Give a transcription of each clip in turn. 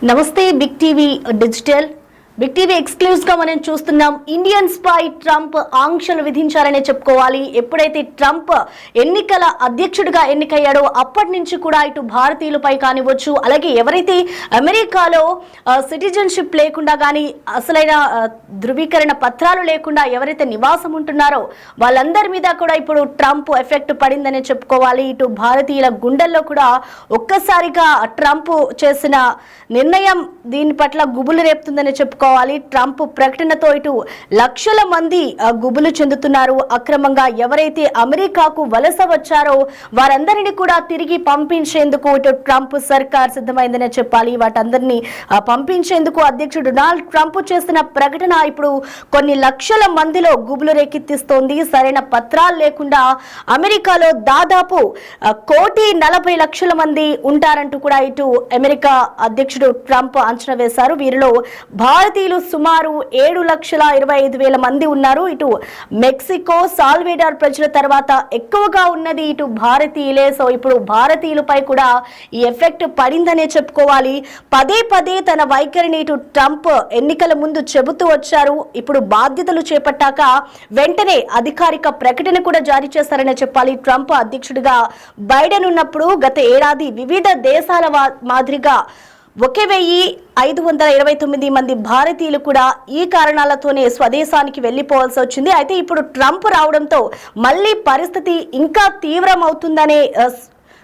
నమస్తే big TV digital big TV exclusive గా మనం చూస్తున్నాం. ఇండియన్స్ పై ట్రంప్ ఆంక్షలు విధించారనే చెప్పుకోవాలి. ఎప్పుడైతే ట్రంప్ ఎన్నికల అధ్యక్షుడిగా ఎన్నికయ్యాడో అప్పటి నుంచి కూడా ఇటు భారతీయులపై కానివచ్చు, అలాగే ఎవరైతే అమెరికాలో సిటిజన్షిప్ లేకుండా కానీ అసలైన ధృవీకరణ పత్రాలు లేకుండా ఎవరైతే నివాసం ఉంటున్నారో వాళ్ళందరి మీద కూడా ఇప్పుడు ట్రంప్ ఎఫెక్ట్ పడిందనే చెప్పుకోవాలి. ఇటు భారతీయుల గుండెల్లో కూడా ఒక్కసారిగా ట్రంప్ చేసిన నిర్ణయం దీని పట్ల గుబులు రేపుతుందని చెప్పుకోవాలి. ట్రంప్ ప్రకటనతో ఇటు లక్షల మంది గుబులు చెందుతున్నారు. అక్రమంగా ఎవరైతే అమెరికాకు వలస వచ్చారో వారందరినీ కూడా తిరిగి పంపించేందుకు ఇటు ట్రంప్ సర్కార్ సిద్ధమైందనే చెప్పాలి. వాటందరినీ పంపించేందుకు అధ్యక్షుడు డొనాల్డ్ ట్రంప్ చేసిన ప్రకటన ఇప్పుడు కొన్ని లక్షల మందిలో గుబులు రేకెత్తిస్తోంది. సరైన పత్రాలు లేకుండా అమెరికాలో దాదాపు 1,40,00,000 మంది ఉంటారంటూ కూడా ఇటు అమెరికా అధ్యక్షుడు ట్రంప్ అంచనా వేశారు. వీరిలో భారతీయులు సుమారు 7,25,000 మంది ఉన్నారు. ఇటు మెక్సికో, సాల్వేడార్ ప్రజల తర్వాత ఎక్కువగా ఉన్నది ఇటు భారతీయులే. సో ఇప్పుడు భారతీయులపై కూడా ఈ ఎఫెక్ట్ పడిందనే చెప్పుకోవాలి. పదే పదే తన వైఖరిని ఇటు ట్రంప్ ఎన్నికల ముందు చెబుతూ వచ్చారు. ఇప్పుడు బాధ్యతలు చేపట్టాక వెంటనే అధికారిక ప్రకటన కూడా జారీ చేశారనే చెప్పాలి. ట్రంప్ అధ్యక్షుడిగా బైడెన్ ఉన్నప్పుడు గత ఏడాది వివిధ దేశాల మాదిరిగా 1,529 మంది భారతీయులు కూడా ఈ కారణాలతోనే స్వదేశానికి వెళ్లిపోవాల్సి వచ్చింది. అయితే ఇప్పుడు ట్రంప్ రావడంతో మళ్ళీ పరిస్థితి ఇంకా తీవ్రమవుతుందనే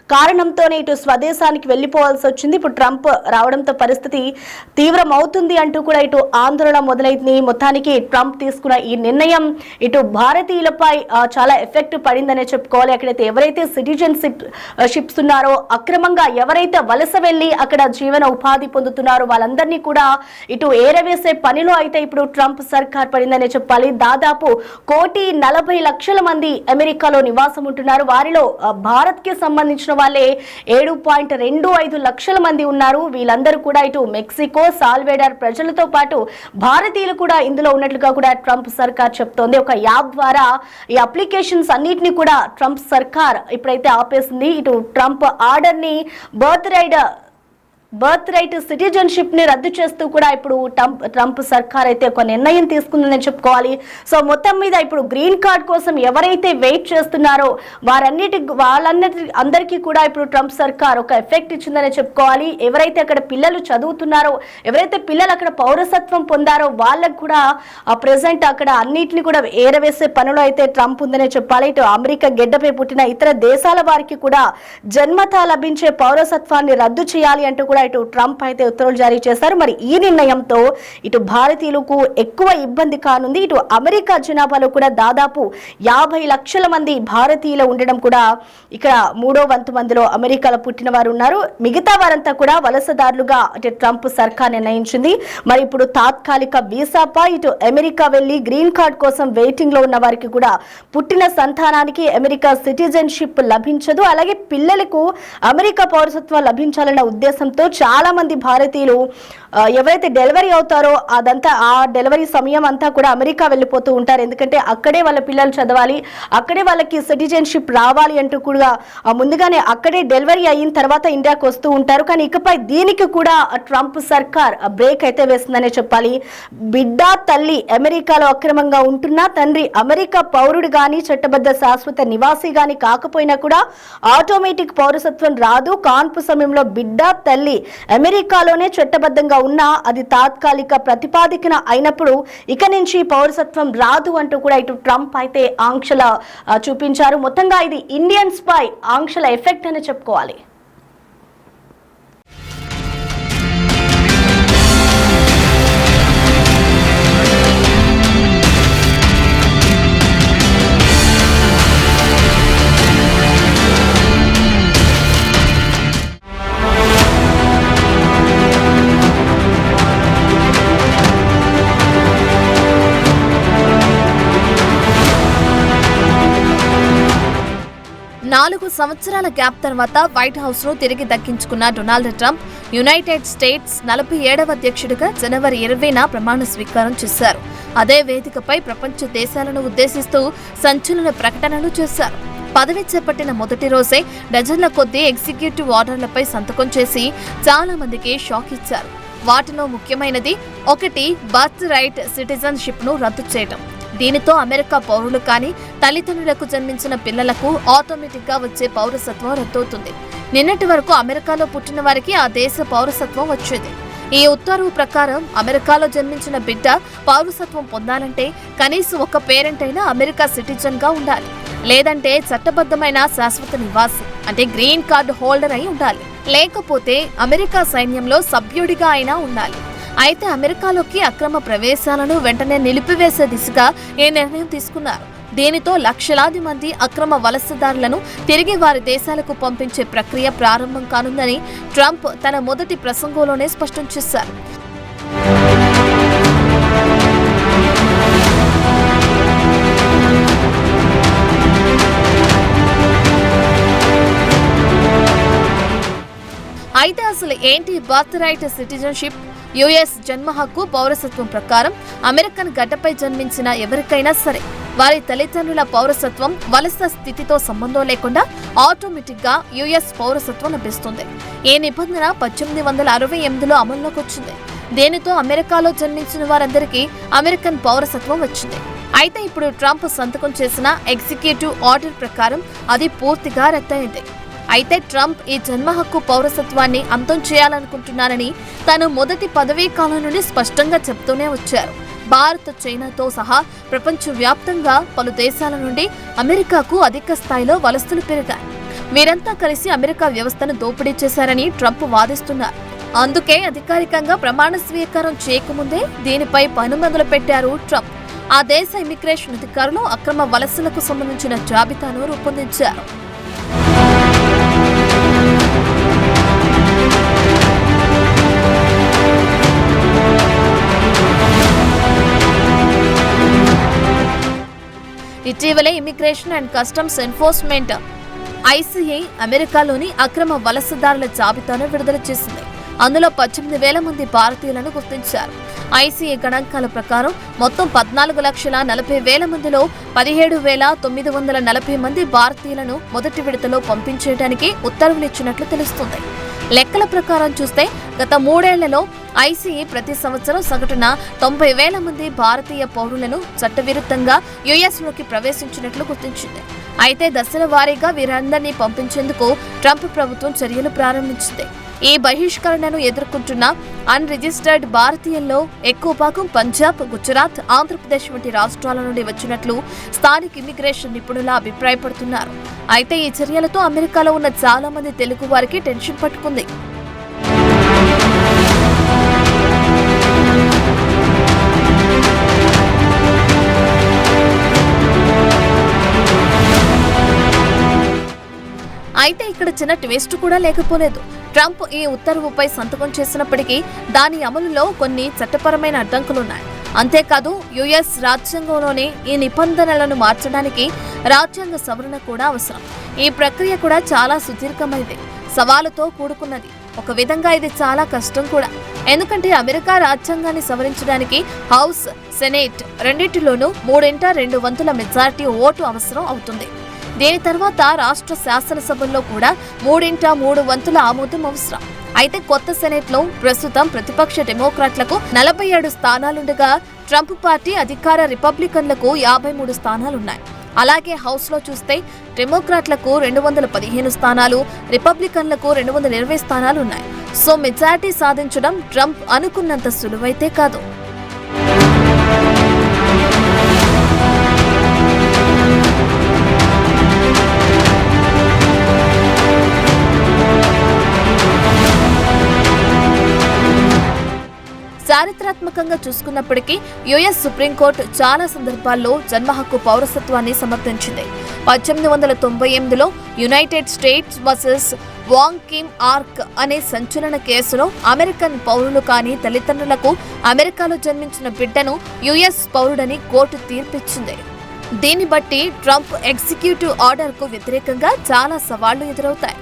కారణంతోనే ఇటు స్వదేశానికి వెళ్లిపోవాల్సి వచ్చింది. ఇప్పుడు ట్రంప్ రావడంతో పరిస్థితి తీవ్రం అవుతుంది అంటూ కూడా ఇటు ఆందోళన మొదలైంది. మొత్తానికి ట్రంప్ తీసుకున్న ఈ నిర్ణయం ఇటు భారతీయులపై చాలా ఎఫెక్ట్ పడిందనే చెప్పుకోవాలి. అక్కడైతే ఎవరైతే సిటిజన్షిప్స్ ఉన్నారో, అక్రమంగా ఎవరైతే వలస వెళ్లి అక్కడ జీవన ఉపాధి పొందుతున్నారో వాళ్ళందరినీ కూడా ఇటు ఏరవేసే పనిలో అయితే ఇప్పుడు ట్రంప్ సర్కార్ పడిందనే చెప్పాలి. దాదాపు 1,40,00,000 మంది అమెరికాలో నివాసం ఉంటున్నారు. వారిలో భారత్ కి సంబంధించిన వాళ్ళే 7.25 లక్షల మంది ఉన్నారు. వీళ్ళందరూ కూడా ఇటు మెక్సికో, సాల్వేడార్ ప్రజలతో పాటు భారతీయులు కూడా ఇందులో ఉన్నట్లుగా కూడా ట్రంప్ సర్కార్ చెప్తోంది. ఒక యాప్ ద్వారా ఈ అప్లికేషన్స్ అన్నిటిని కూడా ట్రంప్ సర్కార్ ఇప్పుడైతే ఆపేసింది. ఇటు ట్రంప్ ఆర్డర్ ని బర్త్ రైట్ సిటిజన్షిప్ ని రద్దు చేస్తూ కూడా ఇప్పుడు ట్రంప్ సర్కార్ అయితే ఒక నిర్ణయం తీసుకుందని చెప్పుకోవాలి. సో మొత్తం మీద ఇప్పుడు గ్రీన్ కార్డ్ కోసం ఎవరైతే వెయిట్ చేస్తున్నారో అందరికీ కూడా ఇప్పుడు ట్రంప్ సర్కార్ ఒక ఎఫెక్ట్ ఇచ్చిందని చెప్పుకోవాలి. ఎవరైతే అక్కడ పిల్లలు చదువుతున్నారో, ఎవరైతే పిల్లలు అక్కడ పౌరసత్వం పొందారో వాళ్ళకు కూడా ప్రెసెంట్ అక్కడ అన్నిటిని కూడా ఏరవేసే పనిలో అయితే ట్రంప్ ఉందనే చెప్పాలి. ఇటు అమెరికా గెడ్డపై పుట్టిన ఇతర దేశాల వారికి కూడా జన్మతా లభించే పౌరసత్వాన్ని రద్దు చేయాలి అంటూ కూడా ఇటు ట్రంప్ అయితే ఉత్తర్వులు జారీ చేశారు. మరి ఈ నిర్ణయంతో ఇటు భారతీయులకు ఎక్కువ ఇబ్బంది కానుంది. ఇటు అమెరికా జనాభాలో కూడా దాదాపు 50 లక్షల మంది భారతీయులు ఉండడం కూడా ఇక్కడ 3వ వంతు మందిలో అమెరికాలో పుట్టిన వారు ఉన్నారు. మిగతా వారంతా కూడా వలసదారులుగా ఇటు ట్రంప్ సర్కార్ నిర్ణయించింది. మరి ఇప్పుడు తాత్కాలిక వీసాపై ఇటు అమెరికా వెళ్లి గ్రీన్ కార్డ్ కోసం వెయిటింగ్ లో ఉన్న వారికి కూడా పుట్టిన సంతానానికి అమెరికా సిటిజన్షిప్ లభించదు. అలాగే పిల్లలకు అమెరికా పౌరసత్వం లభించాలన్న ఉద్దేశంతో చాలా మంది భారతీయులు ఎవరైతే డెలివరీ అవుతారో ఆ డెలివరీ సమయం అంతా కూడా అమెరికా వెళ్ళిపోతూ ఉంటారు. ఎందుకంటే అక్కడే వాళ్ళ పిల్లలు చదవాలి, అక్కడే వాళ్ళకి సిటిజన్షిప్ రావాలి అంటూ కూడా ముందుగానే అక్కడే డెలివరీ అయిన తర్వాత ఇండియాకు వస్తూ ఉంటారు. కానీ ఇకపై దీనికి కూడా ట్రంప్ సర్కార్ బ్రేక్ అయితే వేస్తుందనే చెప్పాలి. బిడ్డ తల్లి అమెరికాలో అక్రమంగా ఉంటున్నా తండ్రి అమెరికా పౌరుడు గాని చట్టబద్ధ శాశ్వత నివాసి గాని కాకపోయినా కూడా ఆటోమేటిక్ పౌరసత్వం రాదు. కాన్పు సమయంలో బిడ్డ తల్లి అమెరికాలోనే చట్టబద్ధంగా ఉన్నా అది తాత్కాలిక ప్రతిపాదికన అయినప్పుడు ఇక నుంచి పౌరసత్వం రాదు అంటూ కూడా ఇటు ట్రంప్ అయితే ఆంక్షల చూపించారు. మొత్తంగా ఇది ఇండియన్స్ పై ఆంక్షల ఎఫెక్ట్ అని చెప్పుకోవాలి. నాలుగు సంవత్సరాల గ్యాప్ తర్వాత వైట్ హౌస్ ను తిరిగి దక్కించుకున్న డొనాల్డ్ ట్రంప్ యునైటెడ్ స్టేట్స్ 47వ అధ్యక్షుడిగా జనవరి 20న ప్రమాణ స్వీకారం చేశారు. అదే వేదికపై ప్రపంచ దేశాలను ఉద్దేశిస్తూ సంచలన ప్రకటనలు చేశారు. పదవి చేపట్టిన మొదటి రోజే డజన్ల కొద్దీ ఎగ్జిక్యూటివ్ ఆర్డర్లపై సంతకం చేసి చాలా మందికి షాక్ ఇచ్చారు. వాటిలో ముఖ్యమైనది 1 బర్త్ రైట్ సిటిజన్షిప్ ను రద్దు చేయడం. దీనితో అమెరికా పౌరులు కానీ తల్లిదండ్రులకు జన్మించిన పిల్లలకు ఆటోమేటిక్ గా వచ్చే పౌరసత్వం రద్దవుతుంది. నిన్నటి వరకు అమెరికాలో పుట్టిన వారికి ఆ దేశ పౌరసత్వం వచ్చేది. ఈ ఉత్తర్వు ప్రకారం అమెరికాలో జన్మించిన బిడ్డ పౌరసత్వం పొందాలంటే కనీసం ఒక పేరెంట్ అయినా అమెరికా సిటిజన్ గా ఉండాలి, లేదంటే చట్టబద్ధమైన శాశ్వత నివాసి అంటే గ్రీన్ కార్డు హోల్డర్ అయి ఉండాలి, లేకపోతే అమెరికా సైన్యంలో సభ్యుడిగా అయినా ఉండాలి. అయితే అమెరికాలోకి అక్రమ ప్రవేశాలను వెంటనే నిలిపివేసే దిశగా ఈ నిర్ణయం తీసుకున్నారు. దీనితో లక్షలాది మంది అక్రమ వలసదారులను తిరిగి వారి దేశాలకు పంపించే ప్రక్రియ ప్రారంభం కానుందని ట్రంప్ తన మొదటి ప్రసంగంలోనే స్పష్టం చేశారు. అయితే అసలు ఏంటి బర్త్ రైట్ సిటిజన్షిప్? యుఎస్ జన్మ హక్కు పౌరసత్వం ప్రకారం అమెరికన్ గడ్డపై జన్మించిన ఎవరికైనా సరే వారి తల్లిదండ్రుల పౌరసత్వం వలస స్థితితో సంబంధం లేకుండా ఆటోమేటిక్ గా యుఎస్ పౌరసత్వం లభిస్తుంది. ఈ నిబంధన 1868లో అమల్లోకి వచ్చింది. దీనితో అమెరికాలో జన్మించిన వారందరికీ అమెరికన్ పౌరసత్వం వచ్చింది. అయితే ఇప్పుడు ట్రంప్ సంతకం చేసిన ఎగ్జిక్యూటివ్ ఆర్డర్ ప్రకారం అది పూర్తిగా రద్దయింది. అయితే ట్రంప్ ఈ జన్మ హక్కు పౌరసత్వాన్ని అంతం చేయాలనుకుంటున్నారని తను మొదటి పదవీ కాలం నుండి స్పష్టంగా చెప్తూనే వచ్చారు. భారత్, చైనాతో సహా ప్రపంచవ్యాప్తంగా పలు దేశాల నుండి అమెరికాకు అధిక స్థాయిలో వలసలు పెరిగాయి. వీరంతా కలిసి అమెరికా వ్యవస్థను దోపిడీ చేశారని ట్రంప్ వాదిస్తున్నారు. అందుకే అధికారికంగా ప్రమాణ స్వీకారం చేయకముందే దీనిపై పని మొదలు పెట్టారు ట్రంప్. ఆ దేశ ఇమిగ్రేషన్ అధికారులు అక్రమ వలసలకు సంబంధించిన జాబితాను రూపొందించారు. ఇటీవలే immigration and customs enforcement ICI అమెరికాలోని అక్రమ వలసదారుల జాబితాను విడుదల చేసింది. అందులో 18,000 మంది భారతీయులను గుర్తించారు. ఐసీఐ గణాంకాల ప్రకారం మొత్తం 14,40,000 మందిలో 17,940 మంది భారతీయులను మొదటి విడతలో పంపించేయడానికి ఉత్తర్వులు ఇచ్చినట్లు తెలుస్తుంది. లెక్కల ప్రకారం చూస్తే గత 3 ఏళ్లలో ఐసీఐ ప్రతి సంవత్సరం సగటున 90,000 మంది భారతీయ పౌరులను చట్టవిరుద్ధంగా యుఎస్లోకి ప్రవేశించినట్లు గుర్తించింది. అయితే దశల వారీగా వీరందరినీ పంపించేందుకు ట్రంప్ ప్రభుత్వం చర్యలు ప్రారంభించింది. ఈ బహిష్కరణను ఎదుర్కొంటున్న అన్రిజిస్టర్డ్ భారతీయుల్లో ఎక్కువ భాగం పంజాబ్, గుజరాత్, ఆంధ్రప్రదేశ్ వంటి రాష్ట్రాల నుండి వచ్చినట్లు స్థానిక ఇమిగ్రేషన్ నిపుణులు అభిప్రాయపడుతున్నారు. అయితే ఈ చర్యలతో అమెరికాలో ఉన్న చాలా మంది తెలుగు వారికి టెన్షన్ పట్టుకుంది. అయితే ఇక్కడ చిన్న ట్విస్ట్ కూడా లేకపోలేదు. ట్రంప్ ఈ ఉత్తర్వుపై సంతకం చేసినప్పటికీ దాని అమలులో కొన్ని చట్టపరమైన అడ్డంకులున్నాయి. అంతేకాదు యుఎస్ రాజ్యాంగంలోని ఈ నిబంధనలను మార్చడానికి రాజ్యాంగ సవరణ కూడా అవసరం. ఈ ప్రక్రియ కూడా చాలా సుదీర్ఘమైనది, సవాలుతో కూడుకున్నది. ఒక విధంగా ఇది చాలా కష్టం కూడా. ఎందుకంటే అమెరికా రాజ్యాంగాన్ని సవరించడానికి హౌస్, సెనేట్ రెండింటిలోనూ 3/2 మెజారిటీ ఓటు అవసరం అవుతుంది. దీని తర్వాత రాష్ట్ర శాసనసభల్లో కూడా 3/3 ఆమోదం అవసరం. అయితే కొత్త సెనేట్లో ప్రస్తుతం ప్రతిపక్ష డెమోక్రాట్లకు 47 స్థానాలుండగా ట్రంప్ పార్టీ అధికార రిపబ్లికన్లకు 53 స్థానాలున్నాయి. అలాగే హౌస్లో చూస్తే డెమోక్రాట్లకు 215 స్థానాలు, రిపబ్లికన్లకు 220 స్థానాలు ఉన్నాయి. సో మెజారిటీ సాధించడం ట్రంప్ అనుకున్నంత సులువైతే కాదు. చారిత్రాత్మకంగా చూసుకున్నప్పటికీ యుఎస్ సుప్రీంకోర్టు చాలా సందర్భాల్లో జన్మ హక్కు పౌరసత్వాన్ని సమర్థించింది. 1898లో యునైటెడ్ స్టేట్స్ వర్సెస్ వాంగ్ కిమ్ ఆర్క్ అనే సంచలన కేసులో అమెరికన్ పౌరులు కాని తల్లిదండ్రులకు అమెరికాలో జన్మించిన బిడ్డను యుఎస్ పౌరుడని కోర్టు తీర్పిచ్చింది. దీన్ని బట్టి ట్రంప్ ఎగ్జిక్యూటివ్ ఆర్డర్కు వ్యతిరేకంగా చాలా సవాళ్లు ఎదురవుతాయి.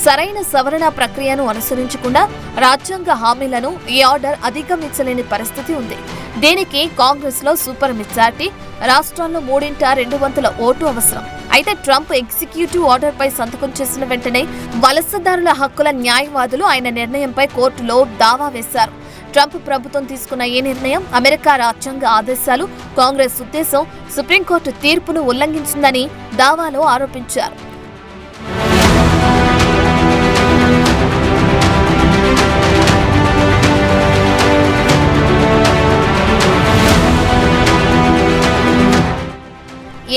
సరైన సవరణ ప్రక్రియను అనుసరించకుండా రాజ్యాంగ హామీలను ఈ ఆర్డర్ అధిగమించలేని పరిస్థితి ఉంది. దీనికి కాంగ్రెస్ లో సూపర్ మెజారిటీ, రాష్ట్రాల్లో 3/2 ఓటు అవసరం. అయితే ట్రంప్ ఎగ్జిక్యూటివ్ ఆర్డర్ పై సంతకం చేసిన వెంటనే వలసదారుల హక్కుల న్యాయవాదులు ఆయన నిర్ణయంపై కోర్టులో దావా వేశారు. ట్రంప్ ప్రభుత్వం తీసుకున్న ఈ నిర్ణయం అమెరికా రాజ్యాంగ ఆదేశాలు, కాంగ్రెస్ ఉద్దేశం, సుప్రీంకోర్టు తీర్పును ఉల్లంఘించిందని దావాలో ఆరోపించారు.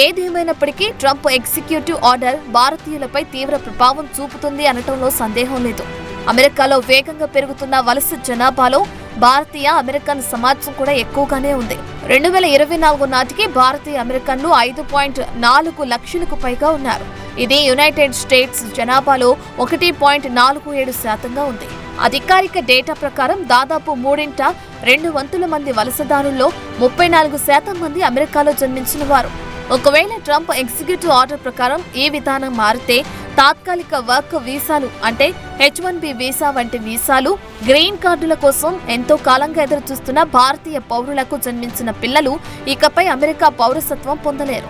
ఏదేమైనప్పటికీ ట్రంప్ ఎగ్జిక్యూటివ్ ఆర్డర్ భారతీయులపై తీవ్ర ప్రభావం చూపుతుంది అనటంలో సందేహం లేదు. అమెరికాలో వేగంగా పెరుగుతున్న వలస జనాభాలో భారతీయ అమెరికన్ సమాజం కూడా ఎక్కువగానే ఉంది. 2024 నాటికి భారతీయ అమెరికన్లు 5.4 లక్షలకు పైగా ఉన్నారు. ఇది యునైటెడ్ స్టేట్స్ జనాభాలో 1.47% ఉంది. అధికారిక డేటా ప్రకారం దాదాపు 3/2 మంది వలసదారుల్లో 34% మంది అమెరికాలో జన్మించిన వారు. ఒకవేళ ట్రంప్ ఎగ్జిక్యూటివ్ ఆర్డర్ ప్రకారం ఈ విధానం మారితే తాత్కాలిక వర్క్ వీసాలు అంటే H-1B వీసా వంటి వీసాలు, గ్రీన్ కార్డుల కోసం ఎంతో కాలంగా ఎదురుచూస్తున్న భారతీయ పౌరులకు జన్మించిన పిల్లలు ఇకపై అమెరికా పౌరసత్వం పొందలేరు.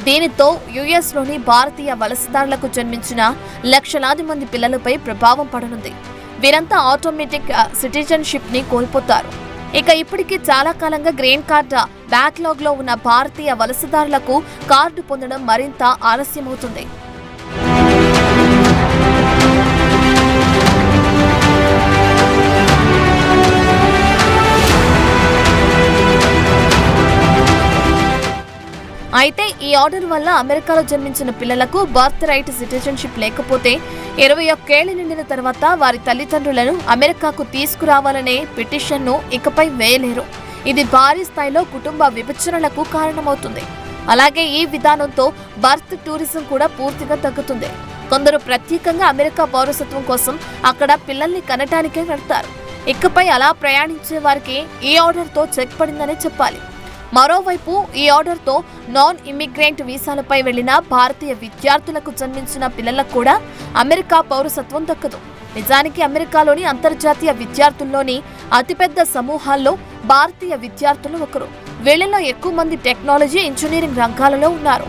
దీనితో యుఎస్లోని భారతీయ వలసదారులకు జన్మించిన లక్షలాది మంది పిల్లలపై ప్రభావం పడనుంది. వీరంతా ఆటోమేటిక్ సిటిజన్షిప్ ని కోల్పోతారు. ఇక ఇప్పటికీ చాలా కాలంగా గ్రీన్ కార్డ్ బ్యాక్లాగ్ లో ఉన్న భారతీయ వలసదారులకు కార్డు పొందడం మరింత ఆలస్యమవుతుంది. అయితే ఈ ఆర్డర్ వల్ల అమెరికాలో జన్మించిన పిల్లలకు బర్త్ రైట్ సిటిజన్షిప్ లేకపోతే 21 ఏళ్ల నిండిన తర్వాత వారి తల్లిదండ్రులను అమెరికాకు తీసుకురావాలనే పిటిషన్ను ఇకపై వేయలేరు. ఇది భారీ స్థాయిలో కుటుంబ విభజనలకు కారణమవుతుంది. అలాగే ఈ విధానంతో బర్త్ టూరిజం కూడా పూర్తిగా తగ్గుతుంది. కొందరు ప్రత్యేకంగా అమెరికా పౌరసత్వం కోసం అక్కడ పిల్లల్ని కనటానికే వెళ్తారు. ఇకపై అలా ప్రయాణించే వారికి ఈ ఆర్డర్తో చెక్ పడిందనే చెప్పాలి. మరోవైపు ఈ ఆర్డర్తో నాన్ ఇమ్మిగ్రెంట్ వీసాలపై వెళ్లిన భారతీయ విద్యార్థులకు జన్మించిన పిల్లలకు కూడా అమెరికా పౌరసత్వం దక్కదు. నిజానికి అమెరికాలోని అంతర్జాతీయ విద్యార్థుల్లోని అతిపెద్ద సమూహాల్లో భారతీయ విద్యార్థులు ఒకరు. వీళ్లలో ఎక్కువ మంది టెక్నాలజీ, ఇంజనీరింగ్ రంగాలలో ఉన్నారు.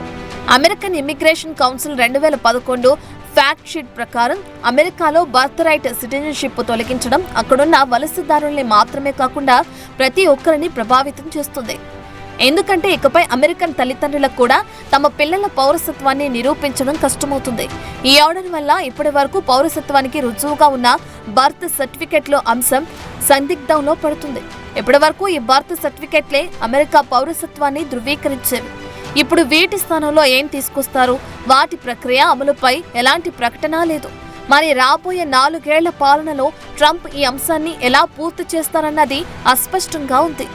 American immigration council 2011 fact sheet ప్రకారం అమెరికాలో బర్త్ రైట్ సిటిజన్షిప్ తొలగించడం అక్కడున్న వలసదారుల్ని మాత్రమే కాకుండా ప్రతి ఒక్కరిని ప్రభావితం చేస్తుంది. ఎందుకంటే ఇకపై అమెరికన్ తల్లిదండ్రులకు కూడా తమ పిల్లల పౌరసత్వాన్ని నిరూపించడం కష్టమవుతుంది. ఈ ఆర్డర్ వల్ల ఇప్పటి వరకు పౌరసత్వానికి రుజువుగా ఉన్న బర్త్ సర్టిఫికెట్లో అంశం సందిగ్ధంలో పడుతుంది. ఇప్పటి వరకు ఈ బర్త్ సర్టిఫికెట్లే అమెరికా పౌరసత్వాన్ని ధృవీకరించేవి. ఇప్పుడు వీటి స్థానంలో ఏం తీసుకొస్తారు? వాటి ప్రక్రియ అమలుపై ఎలాంటి ప్రకటన లేదు. మరి రాబోయే 4 ఏళ్ల పాలనలో ట్రంప్ ఈ అంశాన్ని ఎలా పూర్తి చేస్తారన్నది అస్పష్టంగా ఉంది.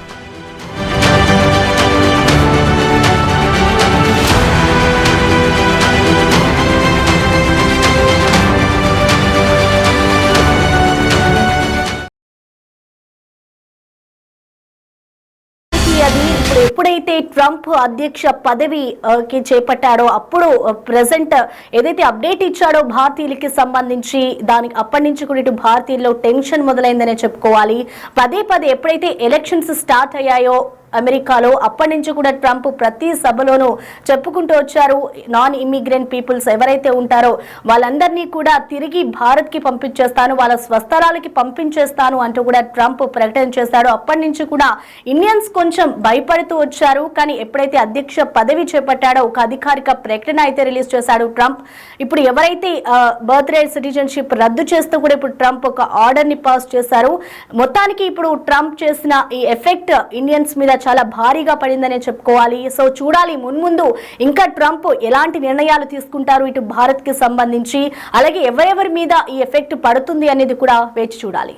ఎప్పుడైతే ట్రంప్ అధ్యక్ష పదవికి చేపట్టాడో అప్పుడు ప్రెసెంట్ ఏదైతే అప్డేట్ ఇచ్చాడో భారతీయులకి సంబంధించి దానికి అప్పటి నుంచి కూడా ఇటు భారతీయుల్లో టెన్షన్ మొదలైందనే చెప్పుకోవాలి. పదే ఎప్పుడైతే ఎలక్షన్స్ స్టార్ట్ అయ్యాయో అమెరికాలో అప్పటి నుంచి కూడా ట్రంప్ ప్రతి సభలోనూ చెప్పుకుంటూ వచ్చారు, నాన్ ఇమ్మిగ్రెంట్ పీపుల్స్ ఎవరైతే ఉంటారో వాళ్ళందరినీ కూడా తిరిగి భారత్కి పంపించేస్తాను, వాళ్ళ స్వస్థలాలకి పంపించేస్తాను అంటూ కూడా ట్రంప్ ప్రకటన చేశాడు. అప్పటి నుంచి కూడా ఇండియన్స్ కొంచెం భయపడుతూ వచ్చారు. కానీ ఎప్పుడైతే అధ్యక్ష పదవి చేపట్టాడో ఒక అధికారిక ప్రకటన అయితే రిలీజ్ చేశాడు ట్రంప్. ఇప్పుడు ఎవరైతే బర్త్ రైట్ సిటిజన్షిప్ రద్దు చేస్తూ కూడా ఇప్పుడు ట్రంప్ ఒక ఆర్డర్ ని పాస్ చేశారు. మొత్తానికి ఇప్పుడు ట్రంప్ చేసిన ఈ ఎఫెక్ట్ ఇండియన్స్ మీద చాలా భారీగా పడిందనే చెప్పుకోవాలి. సో చూడాలి మున్ముందు ఇంకా ట్రంప్ ఎలాంటి నిర్ణయాలు తీసుకుంటారు ఇటు భారత్ కి సంబంధించి, అలాగే ఎవరెవరి మీద ఈ ఎఫెక్ట్ పడుతుంది అనేది కూడా వేచి చూడాలి.